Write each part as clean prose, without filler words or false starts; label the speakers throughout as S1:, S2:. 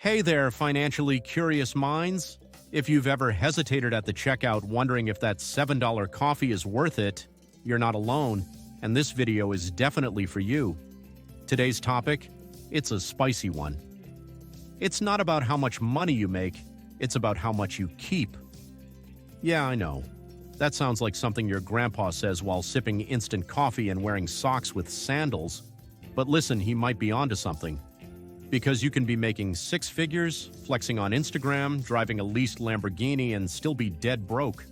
S1: Hey there, financially curious minds. If you've ever hesitated at the checkout wondering if that $7 coffee is worth it, you're not alone, and this video is definitely for you. Today's topic? It's a spicy one. It's not about how much money you make, it's about how much you keep. Yeah, I know. That sounds like something your grandpa says while sipping instant coffee and wearing socks with sandals. But listen, he might be onto something. Because you can be making six figures, flexing on Instagram, driving a leased Lamborghini, and still be dead broke.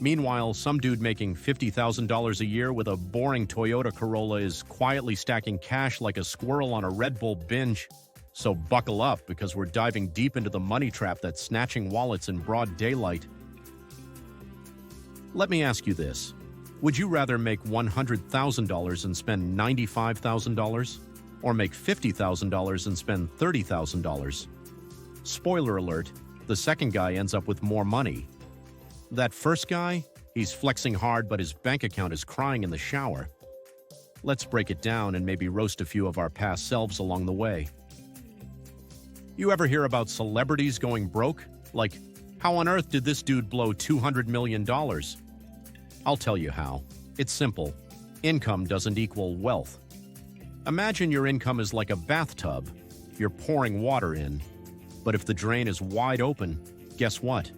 S1: Meanwhile, some dude making $50,000 a year with a boring Toyota Corolla is quietly stacking cash like a squirrel on a Red Bull binge. So buckle up, because we're diving deep into the money trap that's snatching wallets in broad daylight. Let me ask you this. Would you rather make $100,000 and spend $95,000? Or make $50,000 and spend $30,000? Spoiler alert, the second guy ends up with more money. That first guy, he's flexing hard but his bank account is crying in the shower. Let's break it down and maybe roast a few of our past selves along the way. You ever hear about celebrities going broke? Like, how on earth did this dude blow $200 million? I'll tell you how. It's simple. Income doesn't equal wealth. Imagine your income is like a bathtub. You're pouring water in. But if the drain is wide open, guess what?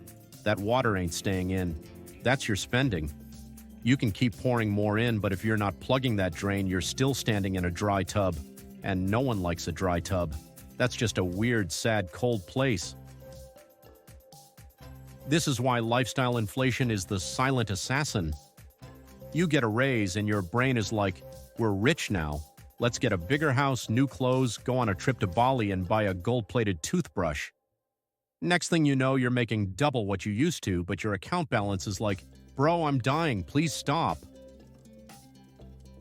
S1: That water ain't staying in. That's your spending. You can keep pouring more in, but if you're not plugging that drain, you're still standing in a dry tub. And no one likes a dry tub. That's just a weird, sad, cold place. This is why lifestyle inflation is the silent assassin. You get a raise and your brain is like, we're rich now. Let's get a bigger house, new clothes, go on a trip to Bali and buy a gold-plated toothbrush. Next thing you know, you're making double what you used to, but your account balance is like, bro, I'm dying, please stop.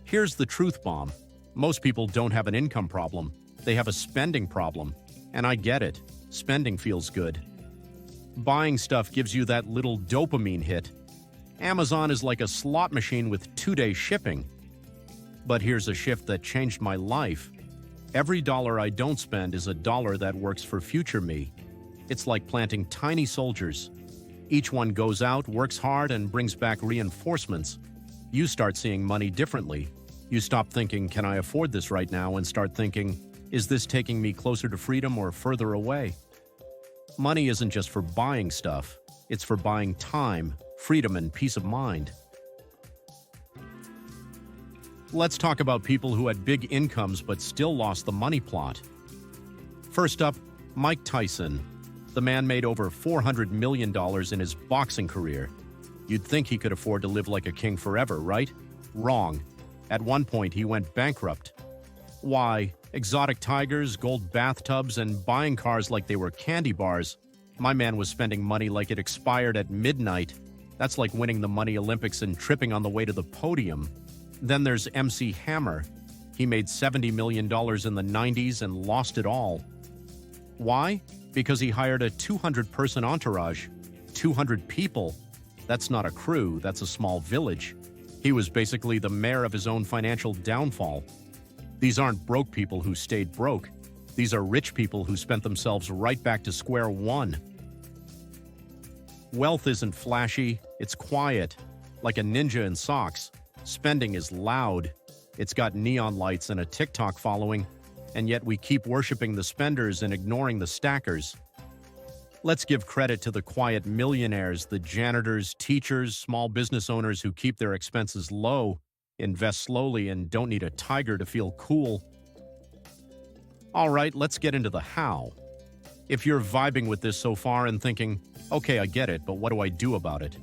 S1: Here's the truth bomb. Most people don't have an income problem. They have a spending problem. And I get it. Spending feels good. Buying stuff gives you that little dopamine hit. Amazon is like a slot machine with 2-day shipping. But here's a shift that changed my life. Every dollar I don't spend is a dollar that works for future me. It's like planting tiny soldiers. Each one goes out, works hard, and brings back reinforcements. You start seeing money differently. You stop thinking, can I afford this right now, and start thinking, is this taking me closer to freedom or further away? Money isn't just for buying stuff. It's for buying time, freedom, and peace of mind. Let's talk about people who had big incomes but still lost the money plot. First up, Mike Tyson. The man made over $400 million in his boxing career. You'd think he could afford to live like a king forever, right? Wrong. At one point, he went bankrupt. Why? Exotic tigers, gold bathtubs, and buying cars like they were candy bars. My man was spending money like it expired at midnight. That's like winning the Money Olympics and tripping on the way to the podium. Then there's MC Hammer. He made $70 million in the 90s and lost it all. Why? Because he hired a 200-person entourage. 200 people. That's not a crew, that's a small village. He was basically the mayor of his own financial downfall. These aren't broke people who stayed broke. These are rich people who spent themselves right back to square one. Wealth isn't flashy, it's quiet. Like a ninja in socks. Spending is loud. It's got neon lights and a TikTok following, and yet we keep worshiping the spenders and ignoring the stackers. Let's give credit to the quiet millionaires, the janitors, teachers, small business owners who keep their expenses low, invest slowly, and don't need a tiger to feel cool. All right, let's get into the how. If you're vibing with this so far and thinking, okay, I get it, but what do I do about it?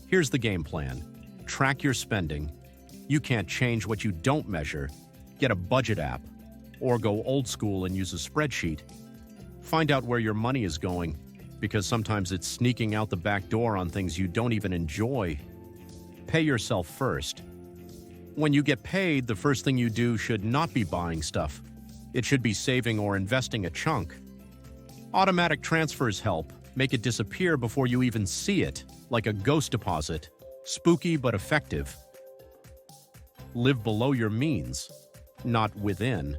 S1: Here's the game plan. Track your spending. You can't change what you don't measure. Get a budget app. Or go old school and use a spreadsheet. Find out where your money is going, because sometimes it's sneaking out the back door on things you don't even enjoy. Pay yourself first. When you get paid, the first thing you do should not be buying stuff. It should be saving or investing a chunk. Automatic transfers help. Make it disappear before you even see it, like a ghost deposit. Spooky but effective. Live below your means, not within.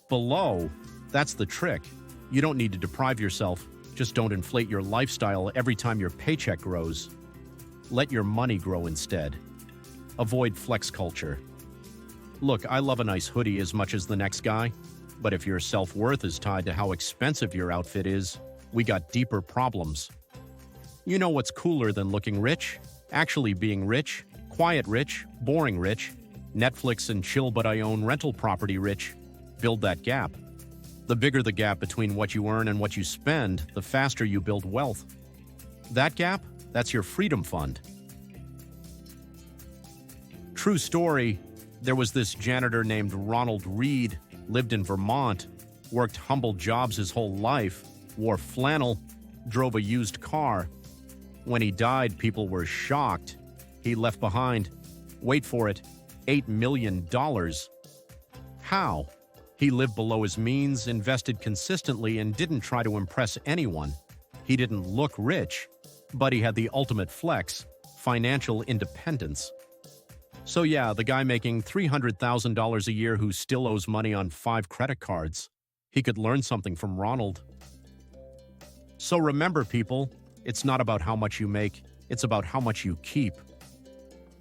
S1: Below, that's the trick. You don't need to deprive yourself, just don't inflate your lifestyle every time your paycheck grows. Let your money grow instead. Avoid flex culture. Look, I love a nice hoodie as much as the next guy, but if your self-worth is tied to how expensive your outfit is, we got deeper problems. You know what's cooler than looking rich? Actually being rich, quiet rich, boring rich, Netflix and chill but I own rental property rich. Build that gap. The bigger the gap between what you earn and what you spend, the faster you build wealth. That gap, that's your freedom fund. True story, there was this janitor named Ronald Reed, lived in Vermont, worked humble jobs his whole life, wore flannel, drove a used car. When he died, people were shocked. He left behind, wait for it, $8 million. How? He lived below his means, invested consistently, and didn't try to impress anyone. He didn't look rich, but he had the ultimate flex, financial independence. So yeah, the guy making $300,000 a year who still owes money on 5 credit cards. He could learn something from Ronald. So remember, people, it's not about how much you make, it's about how much you keep.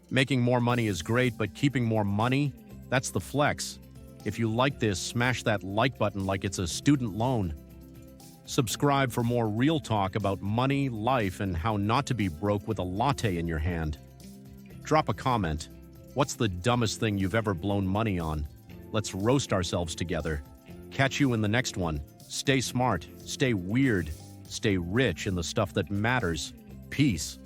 S1: Making more money is great, but keeping more money, that's the flex. If you like this, smash that like button like it's a student loan. Subscribe for more real talk about money, life, and how not to be broke with a latte in your hand. Drop a comment. What's the dumbest thing you've ever blown money on? Let's roast ourselves together. Catch you in the next one. Stay smart, stay weird, stay rich in the stuff that matters. Peace.